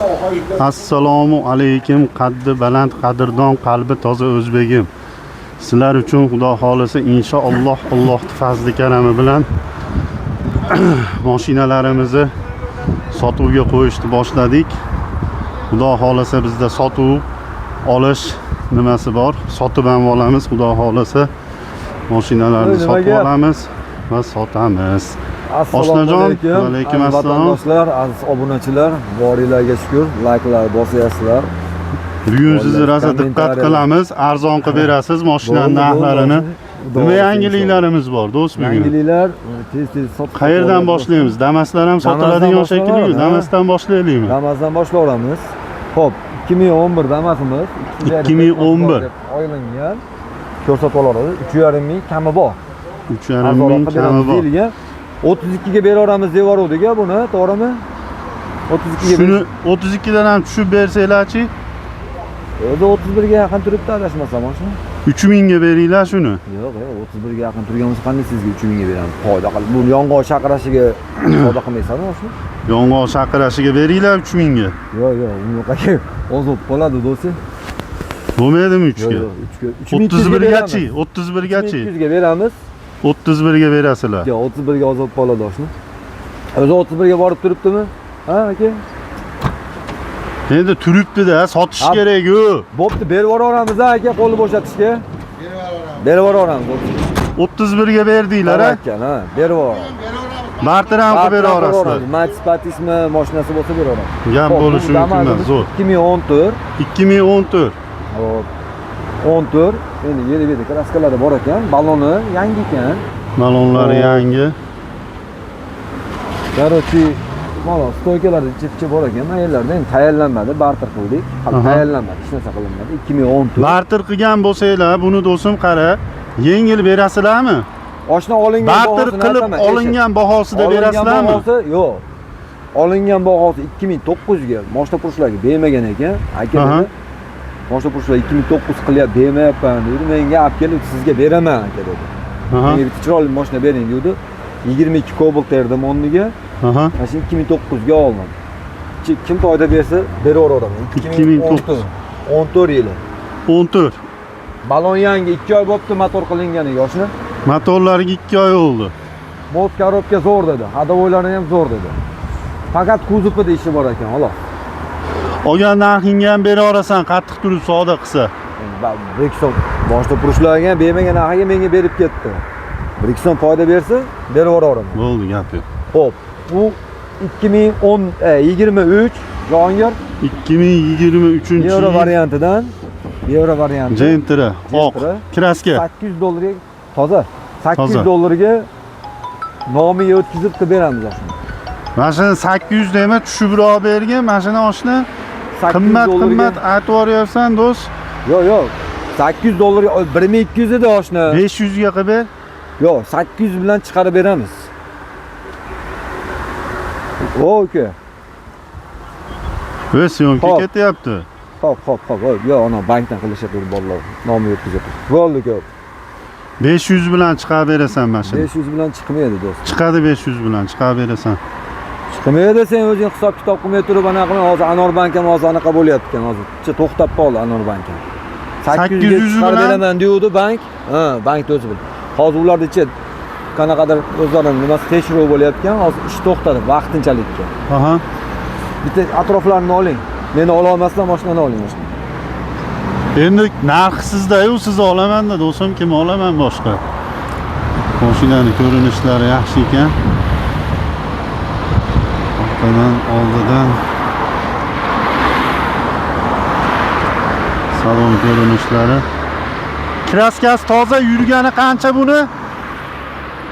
Assalomu alaykum, qaddi baland, qadrdon, qalbi toza o'zbegim. Sizlar uchun Xudo xolisa inshaalloh Alloh fazli karami bilan mashinalarimizni sotuvga qo'yishni boshladik. Xudo xolisa bizda sotuv olish nimasi bor. Sotib ham olamiz, Xudo xolisa mashinalarni sotib olamiz va sotamiz. Assalomu alaykum. Alaykum assalom. Vatandoshlar, aziz obunachilar, boringlarga shukr, layklar bosyapsizlar. Bugun sizni rosa diqqat qilamiz, arzon qilib berasiz mashinaning narxlarini. Nima yangiliklarimiz bor do'st bugun? Yangiliklar tez sotib. Qayerdan boshlaymiz? Damaslar ham sotiladigan shekilli, Damasdan boshlaylikmi? Damasdan boshlayveramiz. Xo'p, 2011 Damasimiz 2011 oylangan. Ko'rsatib olamiz. 3,5 ming kami bor. 3,5 ming kami bor. 32 ga beraveramiz devoruvdik-a buni, to'g'rimi? 32 ga. Shuni 32 dan ham tushib bersanglar-chi? O'zi 31 ga yaqin turibdi adashmasam mashina. 3000 ga beringlar shuni. Yo'q, 31 ga yaqin turgan bo'lsa qanday sizga 3000 ga beramiz? Foyda qilib. Bu yong'oq chaqirashiga foyda qilmaysanmi mashina? Yong'oq chaqirashiga beringlar 3000 ga. Yo'q, unaqa ozod bo'ladi do'sti. Bo'lmaydimi 3 ga? Yo'q, 3 ga. 31 gachi, 31 gachi. 300 ga beramiz. 31 ga berasizlar. Yo'q, 31 ga ozod bo'ladi oshni. O'zi 31 ga borib turibdimi? Ha, aka? Endi turibdi-da, sotish kerak-ku. Bo'pti, berib yuboramiz aka, qo'lni bo'shatishga. Berib yuboramiz. 31 ga berdinglar-a? Ha, berib yuboramiz. Barter ham qilib beraverasizlar. Matiz Patismi mashinasi bo'lsa beraveramiz. Gap bo'lishi mumkin, zo'r. 2014. 2014. Hop. 14. Endi yeri kraskalari bor ekan, baloni yangi ekan. Balonlari yangi. Короче, mana stoykalarda chipchi bor ekan, maylardan endi tayyorlanmadi, barter qildik. Tayyorlanmadi, hech narsa qilinmadi. 2014. Barter qilgan bo'lsanglar, buni do'stim qara, yengil berasizlarmi? Oshna olingan barter qilib olingan bahosida berasizlarmi? Yo'q. Olingan bahosi 2900 ga mashina pushlarga bermagan ekan. Aka dedi, mashina pushlar 2009 qilyapti, bermayapman dedi. Menga olib kelib sizga beraman aka dedi. Menga bitta chiroyli mashina bering dedi. 22 Cobalt erdim o'rniga. Mana shu 2009 ga oldim. Kim foyda bersa beraveraman. 2009. 14 yili. 14. Balon yangi 2 oy bo'pti motor qilinganiga yoshni. Motorlariga 2 oy oldi. Mod korobka zo'r dedi. Hadovoylari ham zo'r dedi. Faqat kuzovida ishi bor ekan, xolos. Olgan narxingga ham beraverasan, qattiq turib savdo qilsa. Brikson boshda purushlarga bermagan narxiga menga berib ketdi. Brikson foyda bersa, berib yuboraman. Bo'ldi, gap yo'q. Xo'p, bu 2023 Jahongir 2023 Euro variantidan Euro varianti. Gentra, oq, kraska. 800 dollarga toza. 800 dollarga nomiga o'tkazib qilib beramiz oshni. Mashina 800 dema tushibroq bergan, mashina oshni qimmat aytib yuboryapsan do'st. Yo'q. 800 dollarga 1200 edi oshni. 500 ga qilib ber. Yo'q, 800 bilan chiqarib beramiz. Oke. Syomka ketyapti. Hop. Yo'q, ana bankdan qilishyapti bolalar. Nomiga o'tkazib. Bo'ldi ko'p. 500 bilan chiqarib berasan mashina. 500 bilan chiqmaydi do'st. Chiqadi 500 bilan chiqarib berasan. Chiqmaydi, sen o'zing hisob kitob qilmay turib ana qilma. Hozir Anor bank ham hozir anaqa bo'lyapti ekan, hozir. To'xtab qoldi Anor bank ham. 800 ga chiqarib beraman deydi bank. Ha, bank o'zi bil. Hozir ularda ichi qanaqadir o'zlarining nimasi tekshiruv bo'layotgan, hozir ish to'xtadi vaqtinchalikka. Bitta atroflarini oling. Meni ola olmasdan mashinani oling. Endi narxi sizda-yu, siz olaman-da do'stim, kim olaman boshqa. Mashinaning ko'rinishlari yaxshi ekan. Orqadan, oldidan salon ko'rinishlari. Kraskasi toza, yurgani qancha buni?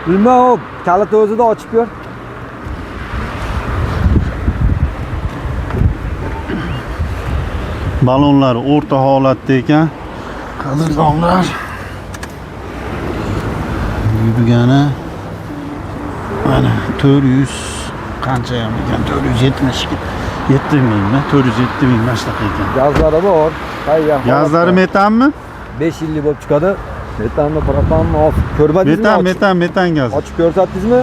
Bilmayman, kaliti o'zida ochib ko'r. Balonlari o'rta holatda ekan. Qadrdonlar. Yurgani mana 400 qancha ham ekan? 470 mingmi? 407 ming mashtaqa ekan. Gazlari bor. Gazlari metanmi? 5 yillik bo'lib chiqadi. Metanmi, propanmi? Ko'rmadingizmi? Metan gaz. Ochib ko'rsatdingizmi?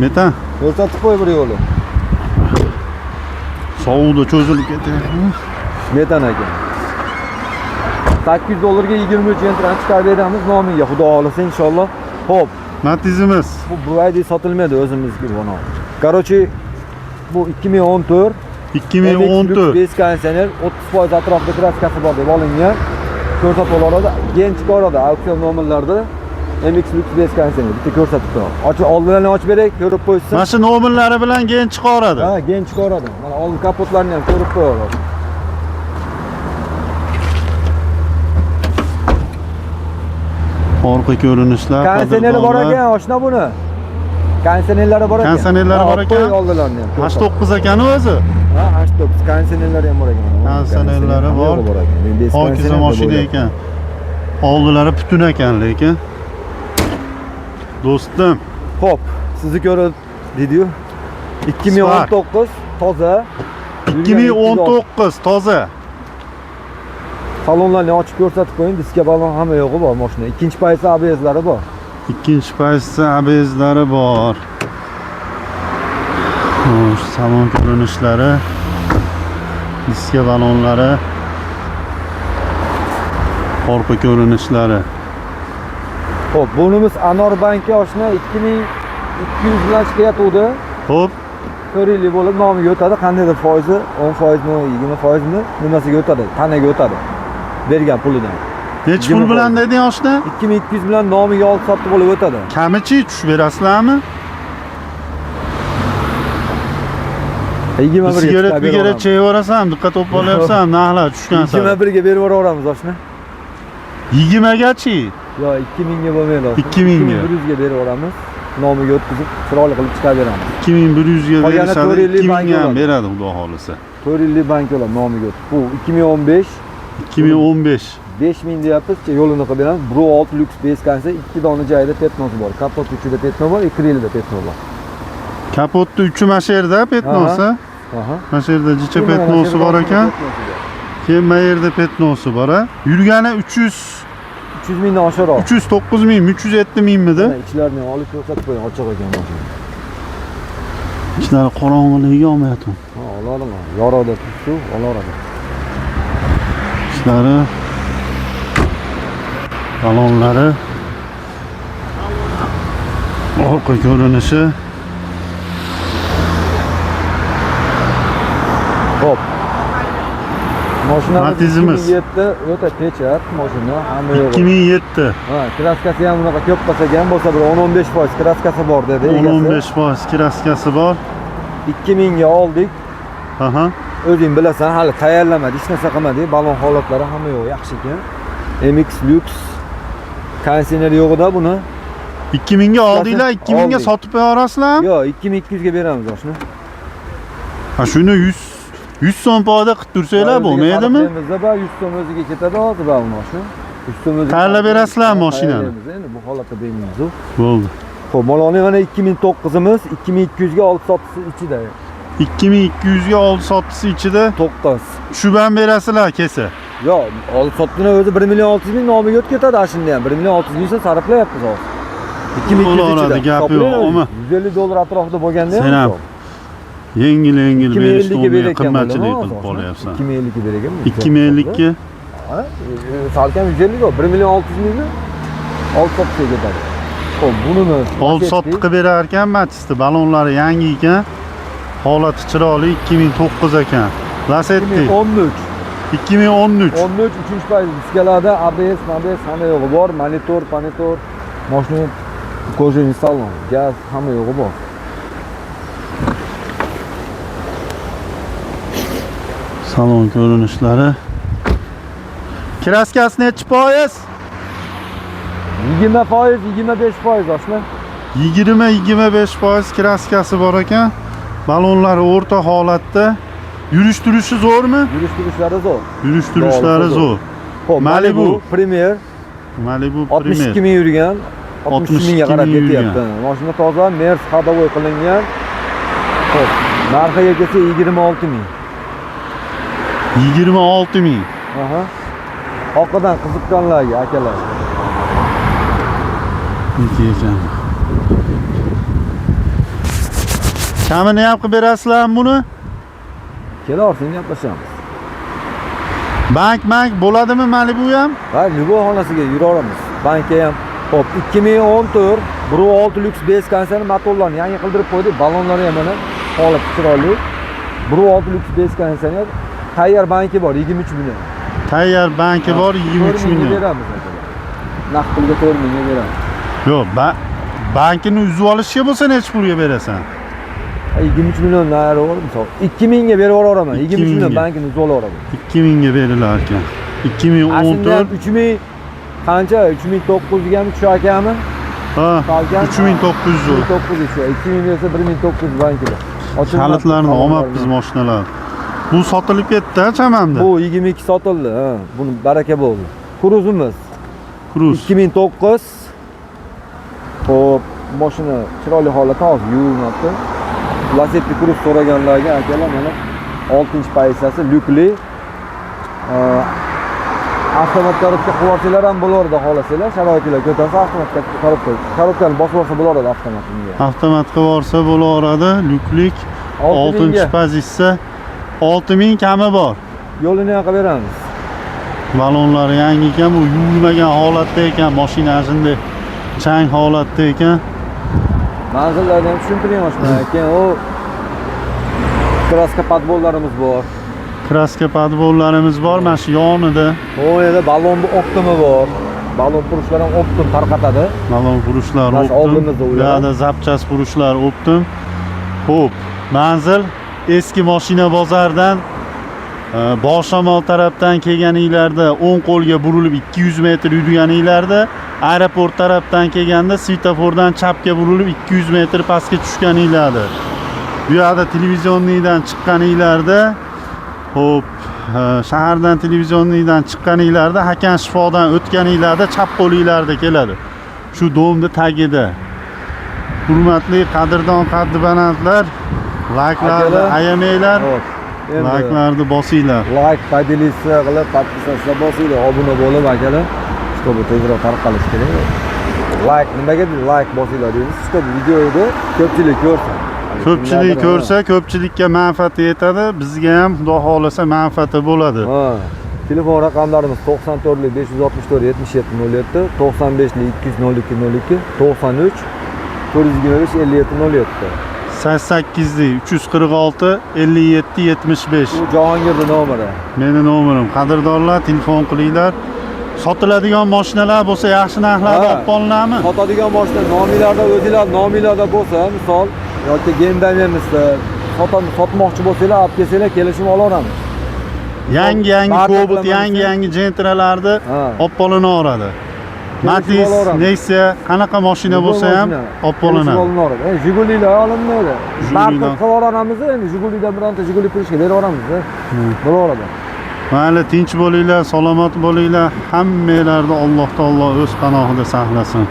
Metan. Ko'rsatib qo'y bir yo'li. sovuqda cho'zilib ketyapti. Metan aka. 800 dollarga 23 yentran chiqarib beramiz nomiga, xudo xolasa inshaalloh. Xo'p, Matizimiz bu ayda sotilmaydi o'zimizga buni. Короче, bu 2014 2014. Base konditsioner 30% atrofida kraskasi bor deb olingan. Ko'rsatib oladi. Gen chiqaradi auksion nomerlarda. MX Lux Base konditsioner bitta ko'rsatib turadi. Oldindan ochib beray, ko'rib qo'ysin. Mana shu nomerlari bilan gen chiqaradi. Ha, gen chiqaradi. Mana oldin kapotlarini ham ko'rib qo'yadi. Orqa ko'rinishlar. Konditsioneri bor ekan, oshna buni. Konditsionerlari bor ekan. Konditsionerlari bor ekan. Oldilarni ham. 89 ekan o'zi. Ha, 89 konditsionerlari ham bor ekan. Konditsionerlari bor. Hokiza mashina ekan. Oldilari butun ekan lekin. Do'stim, Xo'p, sizni ko'rib dedi-yu. 2019 toza. 2019 toza. Salonlarni ochib ko'rsatib qo'ying. Diska balon hamma yo'g'i bor mashina. Ikkinchi paysi ABS'lari bor. Ikkinchi paytda ABS'lari bor. Xo'sh, salon ko'rinishlari, diska balonlari, orqa ko'rinishlari. Xo'p, bunimiz Anor banki oshna 2200 bilan chiqayotdi. Xo'p, 4 yillik bo'lib nomiga o'tadi. Qandaydir foizi, 10% mi, 20% mi nimasiga o'tadi? Tanaga o'tadi. Bergan pulidan. necha pul bilan deding oshna? 2200 bilan nomiga olib sotib bo'lib o'tadi. Kamichi tushib berasizlarmi? 21 ga Sigaret bigaret cheyvarasan, diqqat olib qolyapsan, narxlar tushgan sari. 21 ga berib yuboramiz oshna. 20 gachi? Yo, 2000 ga bo'lmaydi. 2000 ga. 2100 ga berib yuboramiz. Nomiga o'tkazib, chiroyli qilib chiqarib beramiz. 2100 ga Qolgani berishadi, 4 yillik 2000 bank ga ham bo'ladi. beradi xudo xolisa. 4 yillik bank bo'ladi nomiga o'tib. Bu 2015 2015. 5000 deyapmiz, yo'lini qilib beramiz. Bro 6 Lux Base kansa 2 dona joyida petnosi bor. Kapot uchida petno bor, ikrilida petno bor. Kapotda 3 masherda petnosi. Aha. Masherda jicha petnosi bor ekan. Keyin bu yerda petnosi bor, ha. Yurgani 300 mingdan oshiqroq. 309 ming, 307 mingmidi? Ichlarni olib ko'rsatib qo'ying, ochiq ekan mashina. Ichlari qorong'iligi olmayapti. Ha, oladimi? Yorada turibdi, olaradi. Ishlari, balonlari, orqa ko'rinishi. Xo'p. Mashina Matizimiz. 2007 o'ta techat mashina, hamma yo'q. 2007. Ha, kraskasi ham bunaqa ko'p pasagan bo'lsa, bir 10-15% kraskasi bor dedi egasi. 10-15% kraskasi bor. 2000 ga oldik. Aha. O'zing bilasan, hali tayyorlamadi, hech narsa qilmadik. Balon holatlari hamma yo'q, yaxshi ekan. MX Lux konditsioner yo'g'ida buni. 2000 ga oldinglar, 2000 ga sotib berasizlarmi? Yo'q, 2200 ga beramiz oshni. Ha, shuni 100 so'm foyda qilib tursanglar bo'lmaydimi? Bizda 100 so'm o'ziga ketadi hozir bu mashina. 100 so'm o'ziga. Tayyorlab berasizlarmi mashinani? Endi bu holatda bermaymiz. Bo'ldi. Xo'p, maloni mana 2009imiz 2200 ga olib sotisi ichida. 2200 ga oldi sotisi ichida 9. tushib ham berasizlar kelsa. Yo'q, olib sotgani o'zi 1 million 600 ming nomiga o'tib ketadi ashunda ham. 1 million 600 ming so'm sarflayapmiz hozir. 2200 ichida. Gapi yo'q, ammo 150 dollar atrofida bo'lganda sen ham yengil 2050 ga berishni bergan qimmatchilik qilib qolyapsan. 2050 ga berganmi? 2050 ga Ha, salkam 150 ga 1 million 600 mingni olib sotishga ketadi. Xo'p, bunimi oldi sotib qilib berar ekan Matizda. Balonlari yangi ekan. Holati chiroyli 2009 ekan. Lasetti 2013. 2013. 13 3-payz diskalarda ABS, hamma yo'g'i bor, monitor, mashina kojani salon, gaz hamma yo'g'i bor. Salon ko'rinishlari. Kraskasi necha foiz? 20%, 25% oshna. 20-25% kraskasi bor ekan. Balonlari o'rta holatda. Yurish-turishi zo'rmi? Yurish-turishlari zo'r. Yurish-turishlari zo'r. Xo'p, Malibu Premier Malibu 62 ming yurgan, 60 mingga qarab ketyapti. Mashina toza, Mers hadovoy qilingan. Xo'p, narxiga kelsa 26 ming. 26 ming. Aha. Oqidan qiziqqanlarga akalar. Nega ekan? Kamini ham qilib berasizlarmi buni? Kelaversin, gaplashamiz. Bank bo'ladimi Malibu ham? Ha, Libo xonasiga yuraveramiz. Bankka ham. Hop, 2014 Bro 6 Lux base konseri motorlarni yangi qildirib qo'ydik. Ballonlari ham mana holati chiroyli. Bro 6 Lux base konseri tayyor banki bor 23 million. Tayyor banki bor 23 million. Beramiz aka. Naqd pulga 4 million beramiz. Yo'q, bankini uzib olishga bo'lsa necha pulga berasan? 23 million naira bor misol. 2000 ga berib yuboraman. 23 million 2000 bankini uzib olaveraman. 2000 ga berilar ekan. 2014 3000 qancha? 3900 gami shu akami? ha, Qolgan 3900. 3900 shu. 2000 bersa 1900 bankida. Kalitlarni olmabmiz mashinalar. Bu sotilib ketdi chamamda. Bu 22 sotildi. Ha, buni baraka bo'ldi. Cruzimiz Cruz. 2009. Hop, mashina chiroyli holatda hozir yuvilmoqda. Lasetti Cruz so'raganlarga akalar mana 6-pozitsiyasi lyukli. Avtomat korobka qilib ham bo'lardi xohlasanglar, sharoitlar ko'tarsa avtomat korobkani bosib olsa bo'lardi avtomat unga. Avtomat qilib olsa bo'laveradi, lyuklik 6-pozitsiya 6000 kami bor. Yo'lini yoqib beramiz. Balonlari yangi ekan, bu yuvilmagan holatda ekan, mashina shunday chang holatda ekan. Manzillarni ham tushuntiring mashina. Keyin u kraska podbollarimiz bor. Kraska podbollarimiz bor, mana shu yonida. O yerda balon optimi bor. Balon purushlar ham optim tarqatadi. Balon purushlar Mana shu optim. oldimizda Bu ular. yerda zapchas purushlar optim. Xo'p, manzil eski mashina bozordan boshomol tarafdan kelganinglarda o'ng qo'lga burilib 200 metr yurganinglarda, aeroport tarafdan kelganda svetofordan chapga burilib 200 metr pastga tushganinglarda. Bu yerda televizionnidan chiqqaninglarda, xo'p, shahardan televizionnidan chiqqaninglarda, Hakan shifodan o'tganinglarda chap qo'linglarda keladi. Shu domni tagida. Hurmatli qadrdon qadrdonlar, layklarni ayamanglar. Layklarni bosinglar. Like podelisi qilib, podpisatsiya bosinglar, obuna bo'lib akalar. Чтобы tezroq tarqalish kerak. Like nimaga like bosinglar deymiz. Чтобы videoda ko'pchilik ko'rsin. Ko'pchilik ko'rsa, ko'pchilikka manfaati yetadi, bizga ham xudo xolasa manfaati bo'ladi. Ha. Telefon raqamlarimiz 94 564 77 07, 95 200 02 02, 93 425 57 07. 88 346 57 75. Bu Jahongirning nomeri. Meni nomerim. Qadrdonlar, telefon qilinglar. Sotiladigan mashinalar bo'lsa, yaxshi narxlarda olib qolinadimi? Sotadigan mashina nominglarda o'zinglar nominglarda bo'lsa, misol yoki Gendamermisda sotmoqchi bo'lsanglar, olib kelsanglar, kelishib olaveramiz. Yangi Cobalt, yangi Gentra'larni olib qolinaveradi. Matiz, Nexia, qanaqa mashina bo'lsa ham olib qolinadi. Jigulilar olinmaydi. Barcha qilaveramiz, endi Jigulidan bironta Jiguli pulishga beraveramiz. Bo'laveradi. Mayli, tinch bo'linglar, salomat bo'linglar. Hammanglarni Alloh taolo o'z panohida saqlasin.